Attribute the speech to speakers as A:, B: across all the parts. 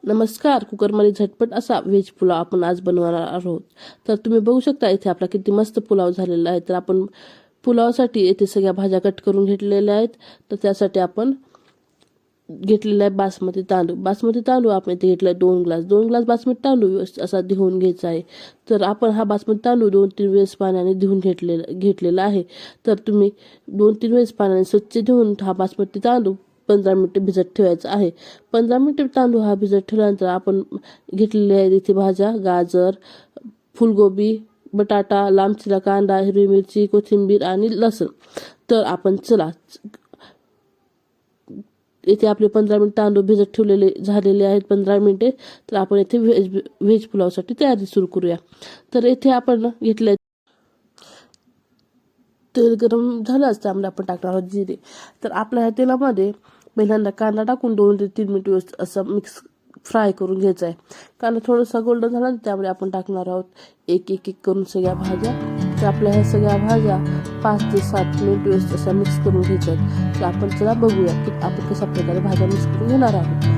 A: नमस्कार. कुकरमध्ये झटपट असा व्हेज पुलाव आपण आज बनवणार आहोत. तर तुम्ही बघू शकता इथे आपला किती मस्त पुलाव झालेला आहे. तर आपण पुलावासाठी इथे सगळ्या भाज्या कट करून घेतलेल्या आहेत. तर त्यासाठी आपण घेतलेला आहे बासमती तांदूळ. बासमती तांदूळ आपण इथे घेतला 2 ग्लास. 2 ग्लास बासमती तांदूळ व्यवस्थित असा धुवून घ्यायचा आहे. तर आपण हा बासमती तांदूळ 2-3 वेळेस पाण्याने धुवून घेतलेला आहे. तर तुम्ही 2-3 वेळेस पाण्याने स्वच्छ धुवून हा बासमती तांदूळ 15 मिनिटे भिजत ठेवायचा आहे. 15 मिनिटे तांदूळ हा भिजत ठेवल्यानंतर आपण घेतलेले आहेत इथे भाज्या, गाजर, फुलगोबी, बटाटा, लांब चिरा कांदा, हिरवी मिरची, कोथिंबीर आणि लसूण. तर आपण चला इथे आपले 15 मिनिट तांदूळ भिजत ठेवलेले झालेले आहेत 15 मिनिटे. तर आपण इथे व्हेज पुलावसाठी तयारी सुरू करूया. तर इथे आपण घेतले तेल गरम झालं त्यामध्ये आपण टाकणार आहोत जिरे. तर आपल्या ह्या तेलामध्ये पहिल्यांदा कांदा टाकून 2 ते 3 मिनिट व्यवस्थित असं मिक्स फ्राय करून घ्यायचा आहे. कांदा थोडासा गोल्डन झाला त्यामध्ये आपण टाकणार आहोत एक करून सगळ्या भाज्या. तर आपल्या ह्या सगळ्या भाज्या 5 ते 7 मिनिट व्यवस्थित अशा मिक्स करून घ्यायच्या आहेत. तर आपण चला बघूया की आपण कशा प्रकारे भाज्या मिक्स करून घेणार आहोत.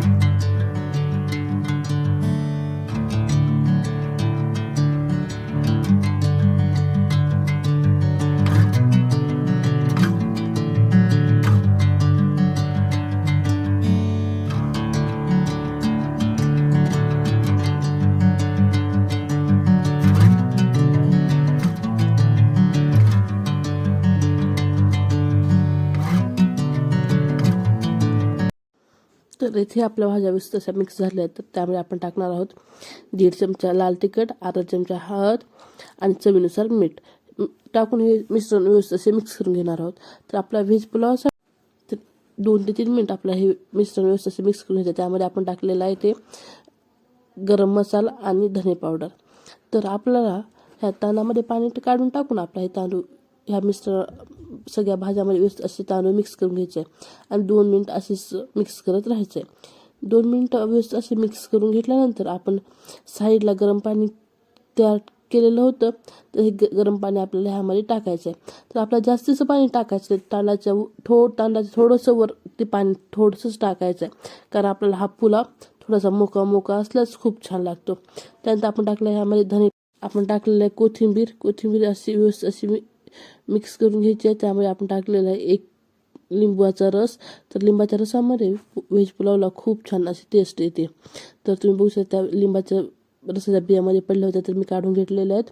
A: तर इथे आपल्या भाज्या व्यवस्थित अशा मिक्स झाल्या आहेत. तर त्यामुळे आपण टाकणार आहोत 1.5 चमचा लाल तिखट, अर्धा चमचा हळद आणि चवीनुसार मीठ टाकून हे मिश्रण व्यवस्थित असे मिक्स करून घेणार आहोत. तर आपला व्हेज पुलावासाठी 2 ते 3 मिनिट आपलं हे मिश्रण व्यवस्थित असे मिक्स करून घ्यायचं. त्यामध्ये आपण टाकलेलं आहे ते गरम मसाला आणि धने पावडर. तर आपल्याला ह्या तांदळामध्ये पाणी काढून टाकून आपला हे तांदूळ ह्या सगळ्या भाज्यामध्ये व्यवस्थित असे तांदूळ मिक्स करून घ्यायचे आणि 2 मिनिट असेच मिक्स करत राहायचे. 2 मिनिटं व्यवस्थित असे मिक्स करून घेतल्यानंतर आपण साईडला गरम पाणी तयार केलेलं होतं. तर हे गरम पाणी आपल्याला ह्यामध्ये टाकायचं आहे. तर आपल्याला जास्तीचं पाणी टाकायचं आहे. तांदळाचं थोडंसं वर ते पाणी थोडंसंच टाकायचं आहे, कारण आपल्याला हा पुलाव थोडासा मोका असल्यास खूप छान लागतो. त्यानंतर आपण टाकलं ह्यामध्ये आपण टाकलेलं आहे कोथिंबीर अशी व्यवस्थित अशी मिक्स करून घ्यायची आहे. त्यामुळे आपण टाकलेला आहे 1 लिंबाचा रस. तर लिंबाच्या रसामध्ये व्हेज पुलावला खूप छान अशी टेस्ट येते. तर तुम्ही बघू शकता लिंबाच्या रसाच्या बियामध्ये पडल्या होत्या तर मी काढून घेतलेल्या आहेत.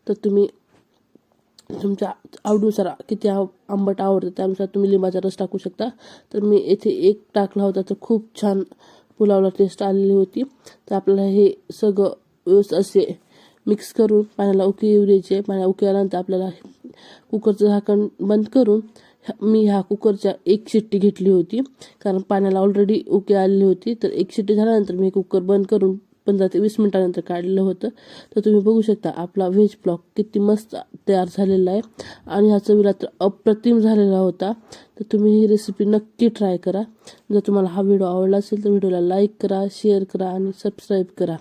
A: तर तुम्ही तुमच्या आवडीनुसार किती आंबट आवडतं त्यानुसार तुम्ही लिंबाचा रस टाकू शकता. तर मी येथे 1 टाकला होता तर खूप छान पुलावला टेस्ट आलेली होती. तर आपल्याला हे सगळं व्यवस्थित असे मिक्स करून पाण्याला उकळी येऊ द्यायचे. पाण्याला उकळी आल्यानंतर आपल्याला कुकरचं झाकण बंद करून मी ह्या कुकरच्या 1 शिट्टी घेतली होती, कारण पाण्याला ऑलरेडी उकळी आलेली होती. तर 1 शिट्टी झाल्यानंतर मी कुकर बंद करून 15 ते 20 मिनिटानंतर काढलेलं होतं. तर तुम्ही बघू शकता आपला व्हेज पुलाव किती मस्त तयार झालेला आहे आणि ह्या चवीला तर अप्रतिम झालेला होता. तर तुम्ही ही रेसिपी नक्की ट्राय करा. जर तुम्हाला हा व्हिडिओ आवडला असेल तर व्हिडिओला लाईक करा, शेअर करा आणि सबस्क्राईब करा.